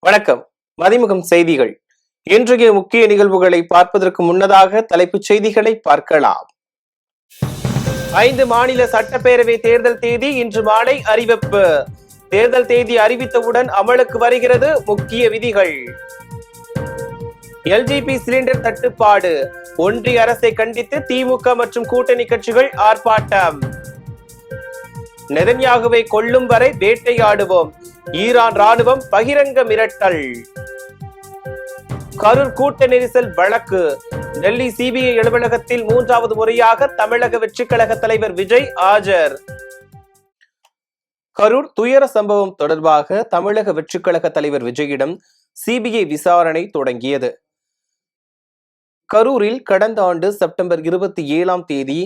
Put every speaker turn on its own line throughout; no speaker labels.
வணக்கம். மதிமுகம் செய்திகள். இன்றைய முக்கிய நிகழ்வுகளை பார்ப்பதற்கு முன்னதாக தலைப்புச் செய்திகளை பார்க்கலாம். 5 மாநில சட்டப்பேரவை தேர்தல் தேதி இன்று மாலை அறிவிப்பு. தேர்தல் தேதி அறிவித்தவுடன் அமலுக்கு வருகிறது முக்கிய விதிகள். எல்ஜிபி சிலிண்டர் தட்டுப்பாடு. ஒன்றிய அரசை கண்டித்து திமுக மற்றும் கூட்டணி கட்சிகள் ஆர்ப்பாட்டம். நெதன்யாகுவை கொல்லும் வரை வேட்டையாடுவோம். ஈரான் ராணுவம் பகிரங்க மிரட்டல். கரூர் கூட்ட நெரிசல் வழக்கு. டெல்லி சிபிஐ அலுவலகத்தில் 3வது முறையாக தமிழக வெற்றிக் கழக தலைவர் விஜய் ஆஜர். கரூர் துயர சம்பவம் தொடர்பாக தமிழக வெற்றிக் கழக தலைவர் விஜயிடம் சிபிஐ விசாரணை தொடங்கியது. கரூரில் கடந்த ஆண்டு செப்டம்பர் 27ஆம் தேதி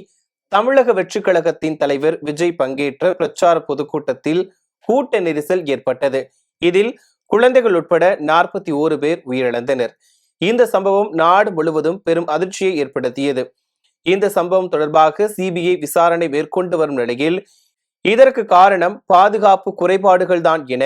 தமிழக வெற்றிக் கழகத்தின் தலைவர் விஜய் பங்கேற்ற பிரச்சார பொதுக்கூட்டத்தில் கூட்ட நெரிசல் ஏற்பட்டது. இதில் குழந்தைகள் உட்பட 41 பேர் உயிரிழந்தனர். இந்த சம்பவம் நாடு முழுவதும் பெரும் அதிர்ச்சியை ஏற்படுத்தியது. இந்த சம்பவம் தொடர்பாக சிபிஐ விசாரணை மேற்கொண்டு வரும் நிலையில் இதற்கு காரணம் பாதுகாப்பு குறைபாடுகள் தான் என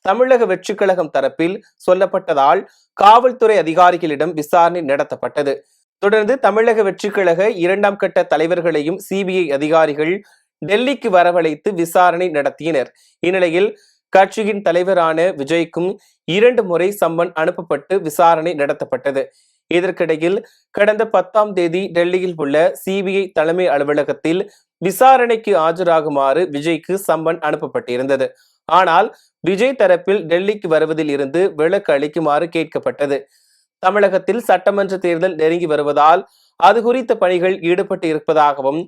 தமிழக வெற்றிக் கழகம் தரப்பில் சொல்லப்பட்டதால் காவல்துறை அதிகாரிகளிடம் விசாரணை நடத்தப்பட்டது. தொடர்ந்து தமிழக வெற்றிக் கழக 2ஆம் கட்ட தலைவர்களையும் சிபிஐ அதிகாரிகள் டெல்லிக்கு வரவழைத்து விசாரணை நடத்தினர். இந்நிலையில் கட்சியின் தலைவரான விஜய்க்கும் 2 முறை சம்மன் அனுப்பப்பட்டு விசாரணை நடத்தப்பட்டது. இதற்கிடையில் கடந்த 10ஆம் தேதி டெல்லியில் உள்ள சிபிஐ தலைமை அலுவலகத்தில் விசாரணைக்கு ஆஜராகுமாறு விஜய்க்கு சம்மன் அனுப்பப்பட்டிருந்தது. ஆனால் விஜய் தரப்பில் டெல்லிக்கு வருவதில் இருந்து விலக்கு அளிக்குமாறு கேட்கப்பட்டது. தமிழகத்தில் சட்டமன்ற தேர்தல் நெருங்கி வருவதால் அது குறித்த பணிகள் ஈடுபட்டு இருப்பதாகவும்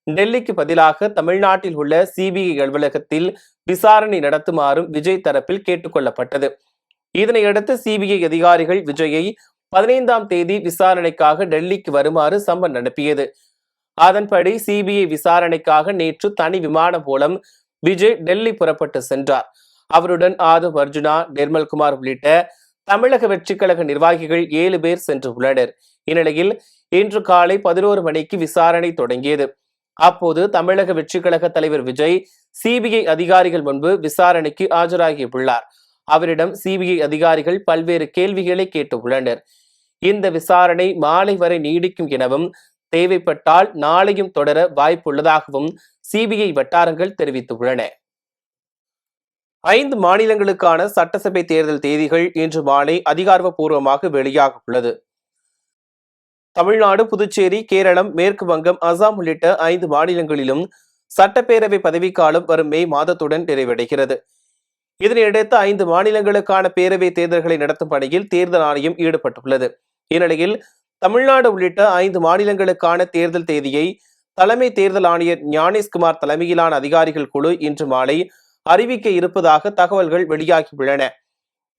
டெல்லிக்கு பதிலாக தமிழ்நாட்டில் உள்ள சிபிஐ அலுவலகத்தில் விசாரணை நடத்துமாறும் விஜய் தரப்பில் கேட்டுக்கொள்ளப்பட்டது. இதனையடுத்து சிபிஐ அதிகாரிகள் விஜயை 15ஆம் தேதி விசாரணைக்காக டெல்லிக்கு வருமாறு சம்மன் அனுப்பியது. அதன்படி சிபிஐ விசாரணைக்காக நேற்று தனி விமானம் மூலம் விஜய் டெல்லி புறப்பட்டு சென்றார். அவருடன் ஆதவ் அர்ஜுனா, நிர்மல்குமார் உள்ளிட்ட தமிழக வெற்றிக் கழக நிர்வாகிகள் 7 பேர் சென்று உள்ளனர். இந்நிலையில் இன்று காலை 11 மணிக்கு விசாரணை தொடங்கியது. அப்போது தமிழக வெற்றிக் கழக தலைவர் விஜய் சிபிஐ அதிகாரிகள் முன்பு விசாரணைக்கு ஆஜராகியுள்ளார். அவரிடம் சிபிஐ அதிகாரிகள் பல்வேறு கேள்விகளை கேட்டுள்ளனர். இந்த விசாரணை மாலை வரை நீடிக்கும் எனவும் தேவைப்பட்டால் நாளையும் தொடர வாய்ப்புள்ளதாகவும் சிபிஐ வட்டாரங்கள் தெரிவித்துள்ளன. 5 மாநிலங்களுக்கான சட்டசபை தேர்தல் தேதிகள் இன்று மாலை அதிகாரப்பூர்வமாக வெளியாக உள்ளது. தமிழ்நாடு, புதுச்சேரி, கேரளம், மேற்கு வங்கம், அசாம் உள்ளிட்ட 5 மாநிலங்களிலும் சட்டப்பேரவை பதவிக்காலம் வரும் மே மாதத்துடன் நிறைவடைகிறது. இதனையடுத்து 5 மாநிலங்களுக்கான பேரவை தேர்தல்களை நடத்தும் பணியில் தேர்தல் ஆணையம் ஈடுபட்டுள்ளது. இந்நிலையில் தமிழ்நாடு உள்ளிட்ட 5 மாநிலங்களுக்கான தேர்தல் தேதியை தலைமை தேர்தல் ஆணையர் ஞானேஷ்குமார் தலைமையிலான அதிகாரிகள் குழு இன்று மாலை அறிவிக்க இருப்பதாக தகவல்கள் வெளியாகியுள்ளன.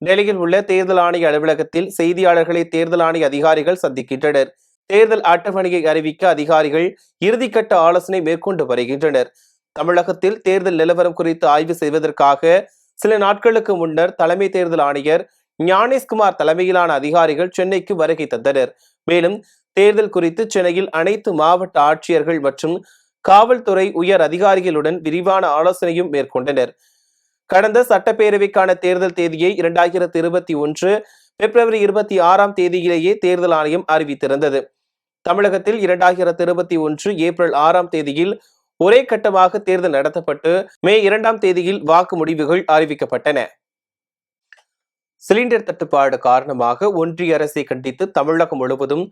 டெல்லியில் உள்ள தேர்தல் ஆணைய அலுவலகத்தில் செய்தியாளர்களை தேர்தல் ஆணைய அதிகாரிகள் சந்திக்கின்றனர். தேர்தல் அட்டவணையை அறிவிக்க அதிகாரிகள் இறுதிக்கட்ட ஆலோசனை மேற்கொண்டு வருகின்றனர். தமிழகத்தில் தேர்தல் நிலவரம் குறித்து ஆய்வு செய்வதற்காக சில நாட்களுக்கு முன்னர் தலைமை தேர்தல் ஆணையர் ஞானேஷ்குமார் தலைமையிலான அதிகாரிகள் சென்னைக்கு வருகை தந்தனர். மேலும் தேர்தல் குறித்து சென்னையில் அனைத்து மாவட்ட ஆட்சியர்கள் மற்றும் காவல்துறை உயர் அதிகாரிகளுடன் விரிவான ஆலோசனையும் மேற்கொண்டனர். கடந்த சட்டப்பேரவைக்கான தேர்தல் தேதியை 2021 பிப்ரவரி 26ஆம் தேதியிலேயே தேர்தல் ஆணையம் அறிவித்திருந்தது. தமிழகத்தில் 2021 ஏப்ரல் 6ஆம் தேதியில் ஒரே கட்டமாக தேர்தல் நடத்தப்பட்டு மே 2ஆம் தேதியில் வாக்கு முடிவுகள் அறிவிக்கப்பட்டன. சிலிண்டர் தட்டுப்பாடு காரணமாக ஒன்றிய அரசை கண்டித்து தமிழகம் முழுவதும்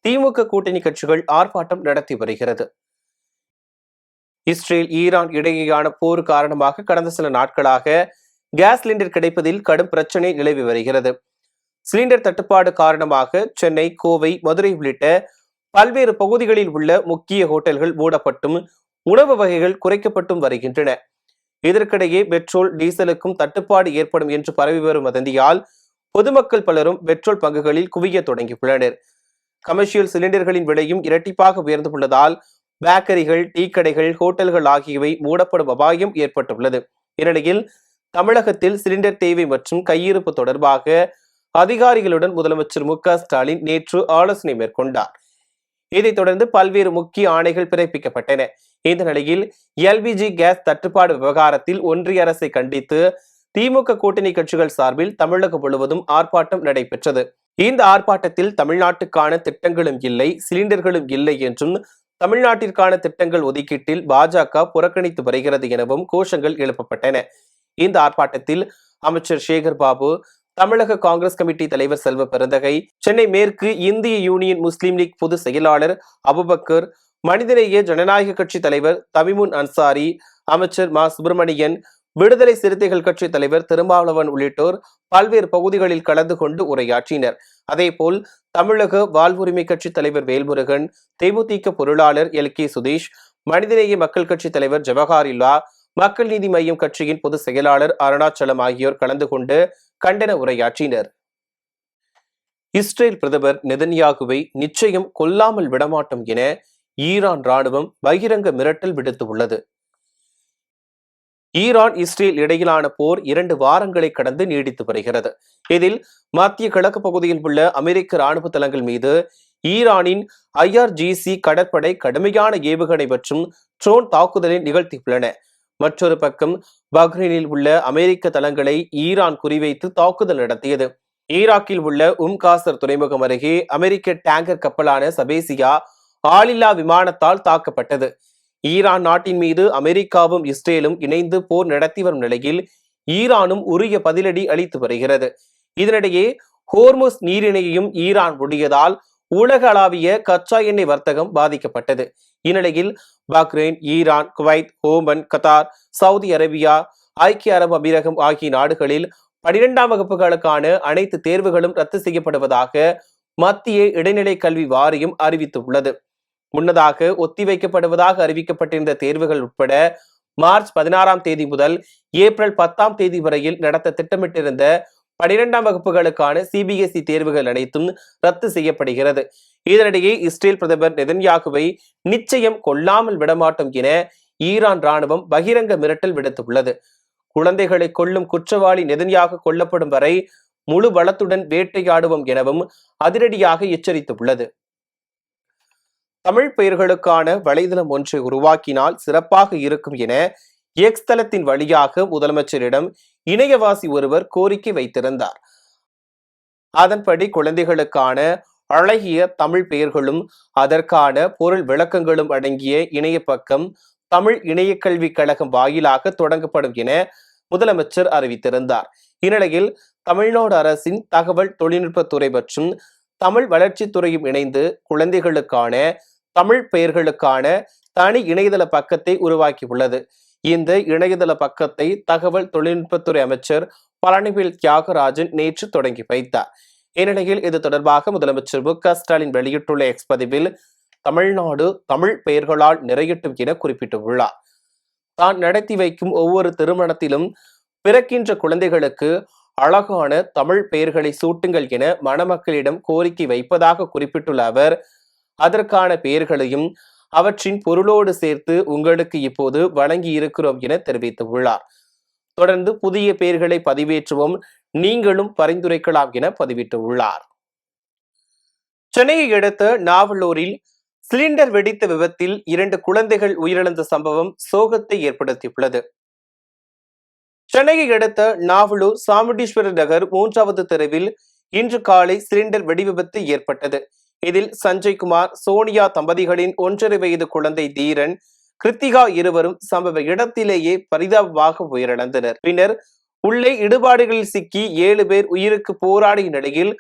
திமுக கூட்டணி கட்சிகள் ஆர்ப்பாட்டம் நடத்தி வருகிறது. இஸ்ரேல், ஈரான் இடையேயான போர் காரணமாக கடந்த சில நாட்களாக கேஸ் சிலிண்டர் கிடைப்பதில் கடும் பிரச்சனை நிலவி வருகிறது. சிலிண்டர் தட்டுப்பாடு காரணமாக சென்னை, கோவை, மதுரை உள்ளிட்ட பல்வேறு பகுதிகளில் உள்ள முக்கிய ஹோட்டல்கள் மூடப்பட்டும் உணவு வகைகள் குறைக்கப்பட்டும் வருகின்றன. இதற்கிடையே பெட்ரோல், டீசலுக்கும் தட்டுப்பாடு ஏற்படும் என்று பரவி வரும் வதந்தியால் பொதுமக்கள் பலரும் பெட்ரோல் பங்குகளில் குவிய தொடங்கியுள்ளனர். கமர்ஷியல் சிலிண்டர்களின் விலையும் இரட்டிப்பாக உயர்ந்துள்ளதால் பேக்கரிகள், டீ கடைகள், ஹோட்டல்கள் ஆகியவை மூடப்படும் அபாயம் ஏற்பட்டுள்ளது. இந்நிலையில் தமிழகத்தில் சிலிண்டர் தேவை மற்றும் கையிருப்பு தொடர்பாக அதிகாரிகளுடன் முதலமைச்சர் மு.க.ஸ்டாலின் நேற்று ஆலோசனை மேற்கொண்டார். இதைத் தொடர்ந்து பல்வேறு முக்கிய ஆணைகள் பிறப்பிக்கப்பட்டன. இந்த நிலையில் எல்பிஜி கேஸ் தட்டுப்பாடு விவகாரத்தில் ஒன்றிய அரசை கண்டித்து திமுக கூட்டணி கட்சிகள் சார்பில் தமிழகம் முழுவதும் ஆர்ப்பாட்டம் நடைபெற்றது. இந்த ஆர்ப்பாட்டத்தில் தமிழ்நாட்டுக்கான திட்டங்களும் இல்லை, சிலிண்டர்களும் இல்லை என்றும், தமிழ்நாட்டிற்கான திட்டங்கள் ஒதுக்கீட்டில் பாஜக புறக்கணித்து வருகிறது எனவும் கோஷங்கள் எழுப்பப்பட்டன. இந்த ஆர்ப்பாட்டத்தில் அமைச்சர் சேகர் பாபு, தமிழக காங்கிரஸ் கமிட்டி தலைவர் செல்வ பெருந்தகை, சென்னை மேற்கு இந்திய யூனியன் முஸ்லீம் லீக் பொதுச் செயலாளர் அபுபக்கர், மனிதநேய ஜனநாயக கட்சி தலைவர் தமிமுன் அன்சாரி, அமைச்சர் மா சுப்பிரமணியன், விடுதலை சிறுத்தைகள் கட்சி தலைவர் திருமாவளவன் உள்ளிட்டோர் பல்வேறு பகுதிகளில் கலந்து கொண்டு உரையாற்றினர். அதேபோல் தமிழக வாழ்வுரிமை கட்சி தலைவர் வேல்முருகன், தேமுதிக பொருளாளர் LK சுதீஷ், மனிதநேய மக்கள் கட்சி தலைவர் ஜவஹாரில்லா, மக்கள் நீதி மய்யம் கட்சியின் பொதுச் செயலாளர் அருணாச்சலம் ஆகியோர் கலந்து கொண்டு கண்டன உரையாற்றினர். இஸ்ரேல் பிரதமர் நெதன்யாகுவை நிச்சயம் கொல்லாமல் விடமாட்டோம் என ஈரான் ராணுவம் பகிரங்க மிரட்டல் விடுத்துள்ளது. ஈரான் இஸ்ரேல் இடையிலான போர் 2 வாரங்களை கடந்து நீடித்து வருகிறது. இதில் மத்திய கிழக்கு பகுதியில் உள்ள அமெரிக்க ராணுவ தளங்கள் மீது ஈரானின் IRGC கடற்படை கடுமையான ஏவுகணை மற்றும் ட்ரோன் தாக்குதலை நிகழ்த்தியுள்ளன. மற்றொரு பக்கம் பஹ்ரைனில் உள்ள அமெரிக்க தளங்களை ஈரான் குறிவைத்து தாக்குதல் நடத்தியது. ஈராக்கில் உள்ள காசர் துறைமுகம் அருகே அமெரிக்க டேங்கர் கப்பலான சபேசியா ஆளில்லா விமானத்தால் தாக்கப்பட்டது. ஈரான் நாட்டின் மீது அமெரிக்காவும் இஸ்ரேலும் இணைந்து போர் நடத்தி வரும் நிலையில் ஈரானும் உரிய பதிலடி அளித்து வருகிறது. இதனிடையே ஹோர்முஸ் நீரிணையையும் ஈரான் ஒடியதால் உலகளாவிய கச்சா எண்ணெய் வர்த்தகம் பாதிக்கப்பட்டது. இந்நிலையில் Bahrain, Iran, Kuwait, Oman, Qatar, Saudi Arabia, ஐக்கிய அரபு அமீரகம் ஆகிய நாடுகளில் 12ஆம் வகுப்புகளுக்கான அனைத்து தேர்வுகளும் ரத்து செய்யப்படுவதாக மத்திய இடைநிலை கல்வி வாரியம் அறிவித்துள்ளது. முன்னதாக ஒத்திவைக்கப்படுவதாக அறிவிக்கப்பட்டிருந்த தேர்வுகள் உட்பட மார்ச் 16ஆம் தேதி முதல் ஏப்ரல் 10ஆம் தேதி வரையில் நடத்த திட்டமிட்டிருந்த 12ஆம் வகுப்புகளுக்கான CBSE தேர்வுகள் அனைத்தும் ரத்து செய்யப்படுகிறது. இதனிடையே இஸ்ரேல் பிரதமர் நெதன்யாகுவை நிச்சயம் கொல்லாமல் விடமாட்டோம் என ஈரான் ராணுவம் பகிரங்க மிரட்டல் விடுத்துள்ளது. குழந்தைகளை கொல்லும் குற்றவாளி நெதன்யாகு கொல்லப்படும் வரை முழு பலத்துடன் வேட்டையாடுவோம் எனவும் அதிரடியாக எச்சரித்துள்ளது. தமிழ் பெயர்களுக்கான வலைதளம் ஒன்றை உருவாக்கினால் சிறப்பாக இருக்கும் என எக்ஸ் தளத்தின் வழியாக முதலமைச்சரிடம் இணையவாசி ஒருவர் கோரிக்கை வைத்திருந்தார். அதன்படி குழந்தைகளுக்கான அழகிய தமிழ் பெயர்களும் அதற்கான பொருள் விளக்கங்களும் அடங்கிய இணைய பக்கம் தமிழ் இணைய கல்விக் கழகம் வாயிலாக தொடங்கப்படும் என முதலமைச்சர் அறிவித்திருந்தார். இந்நிலையில் தமிழ்நாடு அரசின் தகவல் தொழில்நுட்பத்துறை மற்றும் தமிழ் வளர்ச்சித்துறையும் இணைந்து குழந்தைகளுக்கான தமிழ் பெயர்களுக்கான தனி இணையதள பக்கத்தை உருவாக்கியுள்ளது. இந்த இணையதள பக்கத்தை தகவல் தொழில்நுட்பத்துறை அமைச்சர் பழனிவேல் தியாகராஜன் நேற்று தொடங்கி வைத்தார். இந்நிலையில் இது தொடர்பாக முதலமைச்சர் மு.க. ஸ்டாலின் வெளியிட்டுள்ள எக்ஸ் பதிவில் தமிழ்நாடு தமிழ் பெயர்களால் நிறையட்டும் என குறிப்பிட்டுள்ளார். தான் நடத்தி வைக்கும் ஒவ்வொரு திருமணத்திலும் பிறக்கின்ற குழந்தைகளுக்கு அழகான தமிழ் பெயர்களை சூட்டுங்கள் என மணமக்களிடம் கோரிக்கை வைப்பதாக குறிப்பிட்டுள்ள அவர், அதற்கான பெயர்களையும் அவற்றின் பொருளோடு சேர்த்து உங்களுக்கு இப்போது வழங்கி இருக்கிறோம் என தெரிவித்துள்ளார். தொடர்ந்து புதிய பெயர்களை பதிவேற்றுவோம், நீங்களும் பரிந்துரைக்கலாம் என பதிவிட்டுள்ளார். சென்னையை அடுத்த நாவலூரில் சிலிண்டர் வெடித்த விபத்தில் 2 குழந்தைகள் உயிரிழந்த சம்பவம் சோகத்தை ஏற்படுத்தியுள்ளது. சென்னையை அடுத்த நாவலூர் சாமுண்டீஸ்வரர் நகர் 3வது தெருவில் இன்று காலை சிலிண்டர் வெடி விபத்து ஏற்பட்டது. இதில் சஞ்சய்குமார், சோனியா தம்பதிகளின் 1.5 வயது குழந்தை தீரன், கிருத்திகா இருவரும் சம்பவ இடத்திலேயே பரிதாபமாக உயிரிழந்தனர். பின்னர் உள்ளே இடுபாடுகளில் சிக்கி 7 பேர் உயிருக்கு போராடிய நிலையில்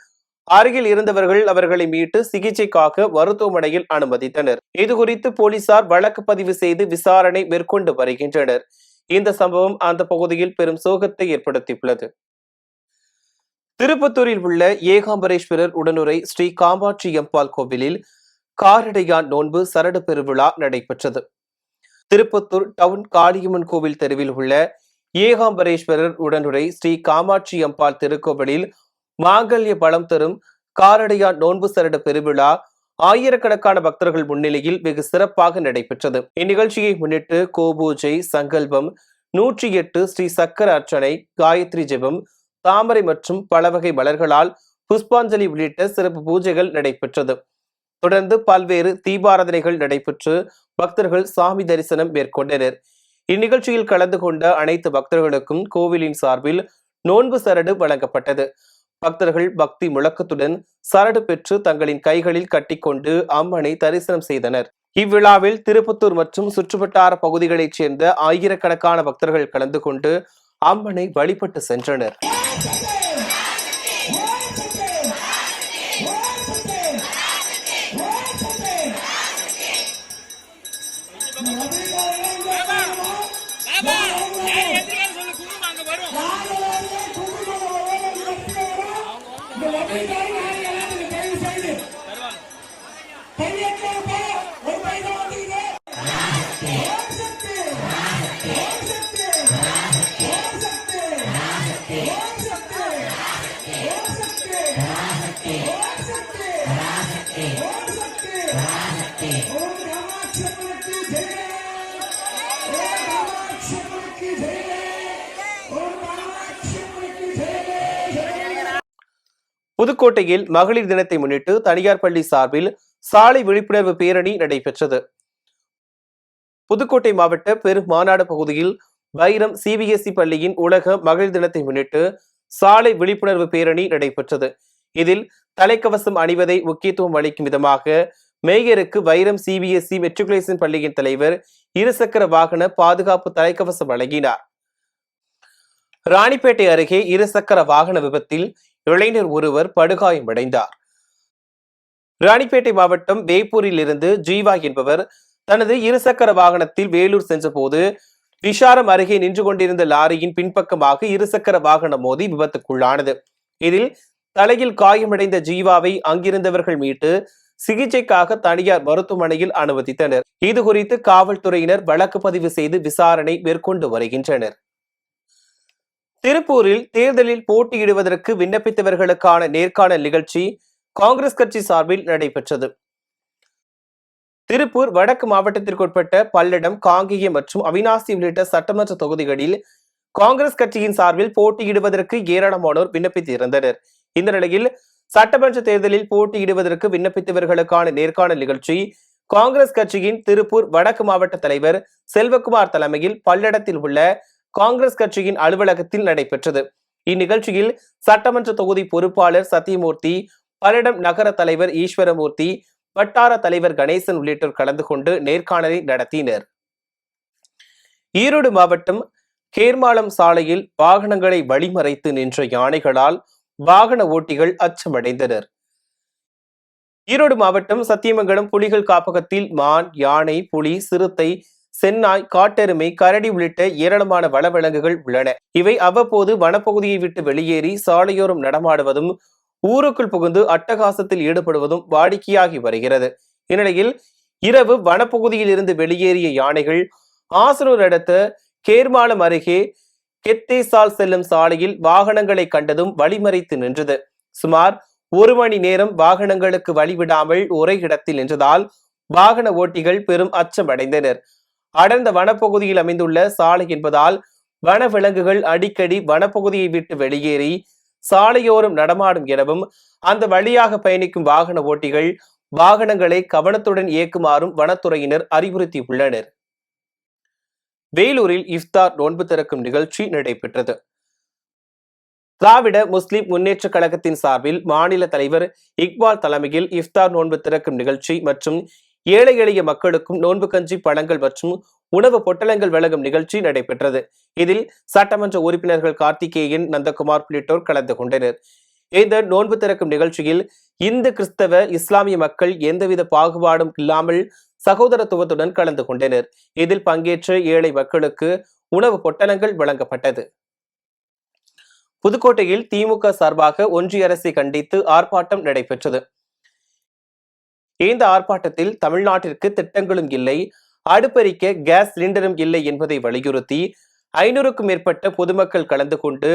அருகில் இருந்தவர்கள் அவர்களை மீட்டு சிகிச்சைக்காக மருத்துவமனையில் அனுமதித்தனர். இதுகுறித்து போலீசார் வழக்கு பதிவு செய்து விசாரணை மேற்கொண்டு வருகின்றனர். இந்த சம்பவம் அந்த பகுதியில் பெரும் சோகத்தை ஏற்படுத்தியுள்ளது. திருப்பத்தூரில் உள்ள ஏகாம்பரேஸ்வரர் உடனுரை ஸ்ரீ காமாட்சி அம்பாள் கோவிலில் காரடையான் நோன்பு சரடு பெருவிழா நடைபெற்றது. திருப்பத்தூர் டவுன் காளியம்மன் கோவில் தெருவில் உள்ள ஏகாம்பரேஸ்வரர் உடனுரை ஸ்ரீ காமாட்சி அம்பாள் திருக்கோவிலில் மாங்கல்ய பலம் தரும் காரடையான் நோன்பு சரடு பெருவிழா ஆயிரக்கணக்கான பக்தர்கள் முன்னிலையில் வெகு சிறப்பாக நடைபெற்றது. இந்நிகழ்ச்சியை முன்னிட்டு கோபூஜை, சங்கல்பம், 108 ஸ்ரீ சக்கர அர்ச்சனை, காயத்ரி ஜெபம், தாமரை மற்றும் பல வகை மலர்களால் புஷ்பாஞ்சலி உள்ளிட்ட சிறப்பு பூஜைகள் நடைபெற்றது. தொடர்ந்து பல்வேறு தீபாராதனைகள் நடைபெற்று பக்தர்கள் சாமி தரிசனம் மேற்கொண்டனர். இந்நிகழ்ச்சியில் கலந்து கொண்ட அனைத்து பக்தர்களுக்கும் கோவிலின் சார்பில் நோன்பு சரடு வழங்கப்பட்டது. பக்தர்கள் பக்தி முழக்கத்துடன் சரடு பெற்று தங்களின் கைகளில் கட்டிக்கொண்டு அம்மனை தரிசனம் செய்தனர். இவ்விழாவில் திருப்பத்தூர் மற்றும் சுற்றுவட்டார பகுதிகளைச் சேர்ந்த ஆயிரக்கணக்கான பக்தர்கள் கலந்து கொண்டு அம்மனை வழிபட்டு சென்றனர். புதுக்கோட்டையில் மகளிர் தினத்தை முன்னிட்டு தனியார் பள்ளி சார்பில் சாலை விழிப்புணர்வு பேரணி நடைபெற்றது. புதுக்கோட்டை மாவட்ட பெருமாநாடு பகுதியில் வைரம் CBSE பள்ளியின் உலக மகளிர் தினத்தை முன்னிட்டு சாலை விழிப்புணர்வு பேரணி நடைபெற்றது. இதில் தலைக்கவசம் அணிவதை முக்கியத்துவம் அளிக்கும் விதமாக மேயருக்கு வைரம் CBSE மெட்ரிகுலேஷன் பள்ளியின் தலைவர் இருசக்கர வாகன பாதுகாப்பு தலைக்கவசம் வழங்கினார். ராணிப்பேட்டை அருகே இருசக்கர வாகன விபத்தில் இளைஞர் ஒருவர் படுகாயமடைந்தார். ராணிப்பேட்டை மாவட்டம் வேப்பூரில் இருந்து ஜீவா என்பவர் தனது இருசக்கர வாகனத்தில் வேலூர் சென்றபோது விஷாரம் அருகே நின்று கொண்டிருந்த லாரியின் பின்பக்கமாக இருசக்கர வாகனம் மோதி விபத்துக்குள்ளானது. இதில் தலையில் காயமடைந்த ஜீவாவை அங்கிருந்தவர்கள் மீட்டு சிகிச்சைக்காக தனியார் மருத்துவமனையில் அனுமதித்தனர். இது குறித்து காவல்துறையினர் வழக்கு பதிவு செய்து விசாரணை மேற்கொண்டு வருகின்றனர். திருப்பூரில் தேர்தலில் போட்டியிடுவதற்கு விண்ணப்பித்தவர்களுக்கான நேர்காணல் நிகழ்ச்சி காங்கிரஸ் கட்சி சார்பில் நடைபெற்றது. திருப்பூர் வடக்கு மாவட்டத்திற்குட்பட்ட பல்லடம், காங்கேயம் மற்றும் அவிநாசி உள்ளிட்ட சட்டமன்ற தொகுதிகளில் காங்கிரஸ் கட்சியின் சார்பில் போட்டியிடுவதற்கு ஏராளமானோர் விண்ணப்பித்திருந்தனர். இந்த நிலையில் சட்டமன்ற தேர்தலில் போட்டியிடுவதற்கு விண்ணப்பித்தவர்களுக்கான நேர்காணல் நிகழ்ச்சி காங்கிரஸ் கட்சியின் திருப்பூர் வடக்கு மாவட்ட தலைவர் செல்வகுமார் தலைமையில் பல்லடத்தில் உள்ள காங்கிரஸ் கட்சியின் அலுவலகத்தில் நடைபெற்றது. இந்நிகழ்ச்சியில் சட்டமன்ற தொகுதி பொறுப்பாளர் சத்தியமூர்த்தி, பல்லடம் நகர தலைவர் ஈஸ்வரமூர்த்தி, வட்டார தலைவர் கணேசன் உள்ளிட்டோர் கலந்து கொண்டு நேர்காணலை நடத்தினர். ஈரோடு மாவட்டம் கேர்மாளம் சாலையில் வாகனங்களை வழிமறைத்து நின்ற யானைகளால் வாகன ஓட்டிகள் அச்சமடைந்தனர். ஈரோடு மாவட்டம் சத்தியமங்கலம் புலிகள் காப்பகத்தில் மான், யானை, புலி, சிறுத்தை, சென்னாய், காட்டெருமை, கரடி உள்ளிட்ட ஏராளமான வனவிலங்குகள் உள்ளன. இவை அவ்வப்போது வனப்பகுதியை விட்டு வெளியேறி சாலையோரம் நடமாடுவதும் ஊருக்குள் புகுந்து அட்டகாசத்தில் ஈடுபடுவதும் வாடிக்கையாகி வருகிறது. இந்நிலையில் இரவு வனப்பகுதியில் இருந்து வெளியேறிய யானைகள் ஆசனூர் அடுத்த கேர்மாளம் அருகே கெத்தேசால் செல்லும் சாலையில் வாகனங்களை கண்டதும் வழிமறைத்து நின்றது. சுமார் 1 மணி நேரம் வாகனங்களுக்கு வழிவிடாமல் ஒரே இடத்தில் நின்றதால் வாகன ஓட்டிகள் பெரும் அச்சமடைந்தனர். அடர்ந்த வனப்பகுதியில் அமைந்துள்ள சாலை என்பதால் வனவிலங்குகள் அடிக்கடி வனப்பகுதியை விட்டு வெளியேறி சாலையோரம் நடமாடும் எனவும் அந்த வழியாக பயணிக்கும் வாகன ஓட்டிகள் வாகனங்களை கவனத்துடன் இயக்குமாறும் வனத்துறையினர் அறிவுறுத்தியுள்ளனர். வேலூரில் இஃப்தார் நோன்பு திறக்கும் நிகழ்ச்சி நடைபெற்றது. திராவிட முஸ்லிம் முன்னேற்ற கழகத்தின் சார்பில் மாநில தலைவர் இக்பால் தலைமையில் இஃப்தார் நோன்பு திறக்கும் நிகழ்ச்சி மற்றும் ஏழை எளிய மக்களுக்கும் நோன்பு கஞ்சி, பழங்கள் மற்றும் உணவு பொட்டலங்கள் வழங்கும் நிகழ்ச்சி நடைபெற்றது. இதில் சட்டமன்ற உறுப்பினர்கள் கார்த்திகேயன், நந்தகுமார் உள்ளிட்டோர் கலந்து கொண்டனர். இந்த நோன்பு திறக்கும் நிகழ்ச்சியில் இந்து, கிறிஸ்தவ, இஸ்லாமிய மக்கள் எந்தவித பாகுபாடும் இல்லாமல் சகோதரத்துவத்துடன் கலந்து கொண்டனர். இதில் பங்கேற்ற ஏழை மக்களுக்கு உணவு பொட்டலங்கள் வழங்கப்பட்டது. புதுக்கோட்டையில் திமுக சார்பாக ஒன்றிய அரசை கண்டித்து ஆர்ப்பாட்டம் நடைபெற்றது. இந்த ஆர்ப்பாட்டத்தில் தமிழ்நாட்டிற்கு திட்டங்களும் இல்லை, அடுப்பெரிக்க கேஸ் சிலிண்டரும் இல்லை என்பதை வலியுறுத்தி 500க்கும் மேற்பட்ட பொதுமக்கள் கலந்து கொண்டு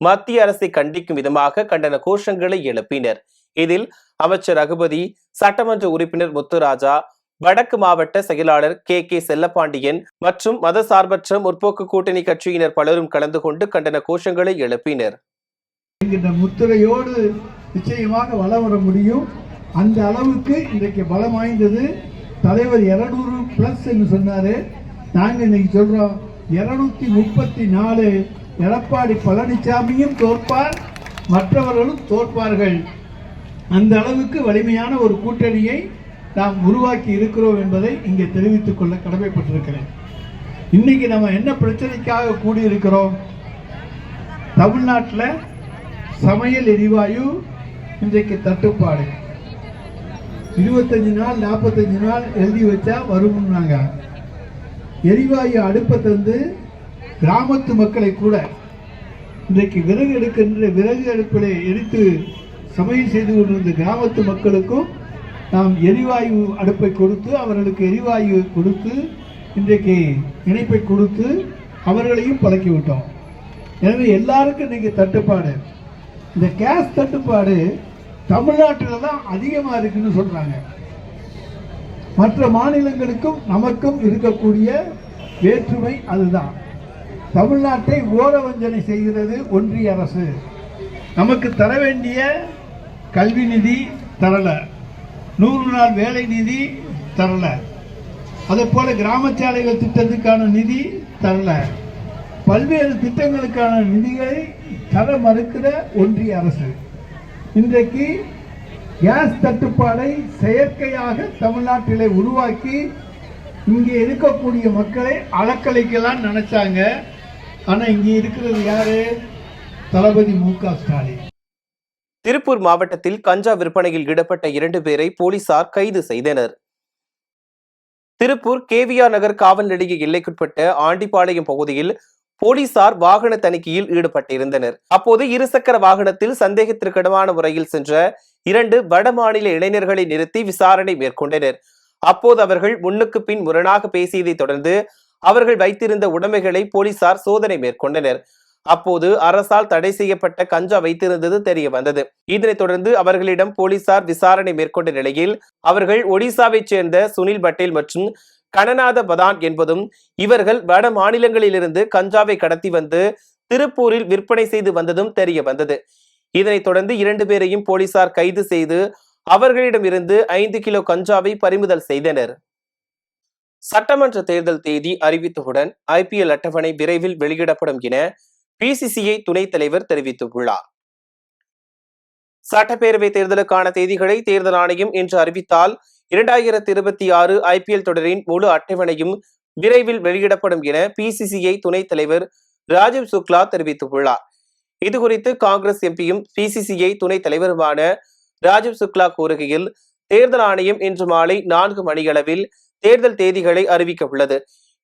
மத்திய அரசை கண்டிக்கும் விதமாக கண்டன கோஷங்களை எழுப்பினர். இதில் அமைச்சர் ரகுபதி, சட்டமன்ற உறுப்பினர் முத்துராஜா, வடக்கு மாவட்ட செயலாளர் கே செல்லப்பாண்டியன் மற்றும் மதசார்பற்ற முற்போக்கு கூட்டணி கட்சியினர் பலரும் கலந்து கொண்டு கண்டன கோஷங்களை எழுப்பினர்.
முத்திரையோடு நிச்சயமாக வளம் வர முடியும். அந்த அளவுக்கு இன்றைக்கு பலம் வாய்ந்தது. தலைவர் 200+ என்று சொன்னாரு. நாங்க இன்னைக்கு சொல்றோம் 234 எடப்பாடி பழனிசாமியும் தோற்பார், மற்றவர்களும் தோற்பார்கள். அந்த அளவுக்கு வலிமையான ஒரு கூட்டணியை நாம் உருவாக்கி இருக்கிறோம் என்பதை இங்கே தெரிவித்துக் கொள்ள கடமைப்பட்டிருக்கிறேன். இன்னைக்கு நம்ம என்ன பிரச்சனைக்காக கூடியிருக்கிறோம்? தமிழ்நாட்டில் சமையல் எரிவாயு இன்றைக்கு தட்டுப்பாடு. 25 நாள் 45 நாள் எழுதி வச்சா வரும்னாங்க. எரிவாயு அடுப்பை தந்து கிராமத்து மக்களை கூட இன்றைக்கு விறகு அடுப்பில் எரித்து சமையல் செய்து கொண்டிருந்த கிராமத்து மக்களுக்கும் நாம் எரிவாயு அடுப்பை கொடுத்து, அவர்களுக்கு எரிவாயு கொடுத்து, இன்றைக்கு இணைப்பை கொடுத்து அவர்களையும் பழக்கிவிட்டோம். எனவே எல்லாருக்கும் இன்னைக்கு தட்டுப்பாடு. இந்த கேஸ் தட்டுப்பாடு தமிழ்நாட்டில் தான் அதிகமாக இருக்குன்னு சொல்றாங்க. மற்ற மாநிலங்களுக்கும் நமக்கும் இருக்கக்கூடிய வேற்றுமை அதுதான். தமிழ்நாட்டை ஓரவஞ்சனை செய்கிறது ஒன்றிய அரசு. நமக்கு தர வேண்டிய கல்வி நிதி தரல, 100 நாள் வேலை நிதி தரல, அதே போல கிராம சாலைகள் திட்டத்துக்கான நிதி தரல, பல்வேறு திட்டங்களுக்கான நிதிகளை தர மறுக்கிற ஒன்றிய அரசு இன்றைக்கு கேஸ் தட்டுப்பாடை செயற்கையாக தமிழ்நாட்டிலே உருவாக்கி இங்கே இருக்கக்கூடிய மக்களை அலக்கழிக்கலாம் நினைச்சாங்க. ஆனா இங்கே இருக்கிறது யாரு? தளபதி மு.க. ஸ்டாலின்.
திருப்பூர் மாவட்டத்தில் கஞ்சா விற்பனையில் ஈடுபட்ட 2 பேரை போலீசார் கைது செய்தனர். திருப்பூர் கேவிஆர் நகர் காவல் நிலைய எல்லைக்குட்பட்ட ஆண்டிப்பாளையம் பகுதியில் போலீசார் வாகன தணிக்கையில் ஈடுபட்டிருந்தனர். அப்போது இருசக்கர வாகனத்தில் சந்தேகத்திற்கிடமான முறையில் சென்ற 2 வடமாநில இளைஞர்களை நிறுத்தி விசாரணை மேற்கொண்டனர். அப்போது அவர்கள் முன்னுக்கு பின் முரணாக பேசியதை தொடர்ந்து அவர்கள் வைத்திருந்த உடைமைகளை போலீசார் சோதனை மேற்கொண்டனர். அப்போது அரசால் தடை செய்யப்பட்ட கஞ்சா வைத்திருந்தது தெரிய வந்தது. இதனைத் தொடர்ந்து அவர்களிடம் போலீசார் விசாரணை மேற்கொண்ட நிலையில் அவர்கள் ஒடிசாவைச் சேர்ந்த சுனில் பட்டேல் மற்றும் கணநாத பதான் என்பதும் இவர்கள் வட மாநிலங்களிலிருந்து கஞ்சாவை கடத்தி வந்து திருப்பூரில் விற்பனை செய்து வந்ததும் தெரிய வந்தது. இதனைத் தொடர்ந்து 2 பேரையும் போலீசார் கைது செய்து அவர்களிடமிருந்து 5 கிலோ கஞ்சாவை பறிமுதல் செய்தனர். சட்டமன்ற தேர்தல் தேதி அறிவித்தவுடன் IPL அட்டவணை விரைவில் வெளியிடப்படும் என PCCI துணைத் தலைவர் தெரிவித்துள்ளார். சட்டப்பேரவை தேர்தலுக்கான தேதிகளை தேர்தல் ஆணையம் இன்று அறிவித்தால் 2026 IPL தொடரின் முழு அட்டவணையும் விரைவில் வெளியிடப்படும் என PCCI துணைத் தலைவர் ராஜீவ் சுக்லா தெரிவித்துள்ளார். இதுகுறித்து காங்கிரஸ் எம்பியும் PCCI துணைத் தலைவருமான ராஜீவ் சுக்லா கூறுகையில், தேர்தல் ஆணையம் இன்று மாலை 4 மணியளவில் தேர்தல் தேதிகளை அறிவிக்க உள்ளது.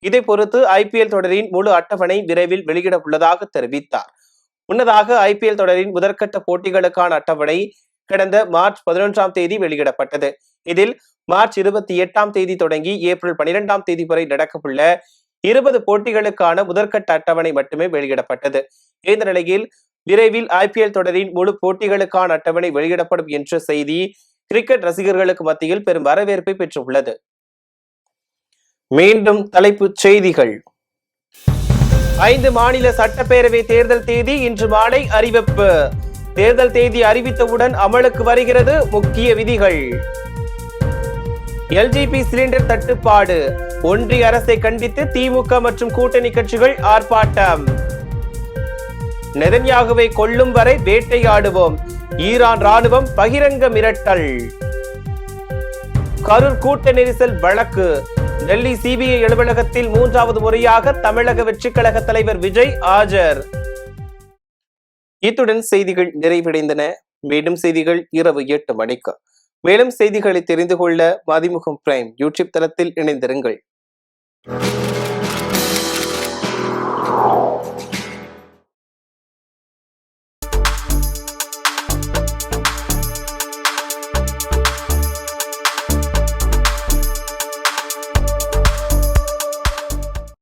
இதை பொறுத்து IPL தொடரின் முழு அட்டவணை விரைவில் வெளியிட உள்ளதாக தெரிவித்தார். முன்னதாக IPL தொடரின் முதற்கட்ட போட்டிகளுக்கான அட்டவணை கடந்த மார்ச் 11ஆம் தேதி வெளியிடப்பட்டது. இதில் மார்ச் 28ஆம் தேதி தொடங்கி ஏப்ரல் 12ஆம் தேதி வரை நடக்கவுள்ள 20 போட்டிகளுக்கான முதற்கட்ட அட்டவணை மட்டுமே வெளியிடப்பட்டது. இந்த நிலையில் விரைவில் IPL தொடரின் முழு போட்டிகளுக்கான அட்டவணை வெளியிடப்படும் என்ற செய்தி கிரிக்கெட் ரசிகர்களுக்கு மத்தியில் பெரும் வரவேற்பை பெற்றுள்ளது. மீண்டும் தலைப்புச் செய்திகள். 5 மாநில சட்டப்பேரவை தேர்தல் தேதி இன்று மாலை அறிவிப்பு. தேர்தல் தேதி அறிவித்தவுடன் அமலுக்கு வருகிறது முக்கிய விதிகள். LGP சிலிண்டர் தட்டுப்பாடு. ஒன்றிய அரசை கண்டித்து திமுக மற்றும் கூட்டணி கட்சிகள் ஆர்ப்பாட்டம். நெதன்யாகுவை கொல்லும் வரை வேட்டையாடுவோம். ஈரான் ராணுவம் பகிரங்க மிரட்டல். கரூர் கூட்ட நெரிசல் வழக்கு. டெல்லி CBI அலுவலகத்தில் 3வது முறையாக தமிழக வெற்றிக் கழக தலைவர் விஜய் ஆஜர். இத்துடன் செய்திகள் நிறைவடைந்தன. மீண்டும் செய்திகள் இரவு 8 மணிக்கு. மேலும் செய்திகளை தெரிந்து கொள்ள மதிமுகம் பிரைம் யூடியூப் தளத்தில் இணைந்திருங்கள்.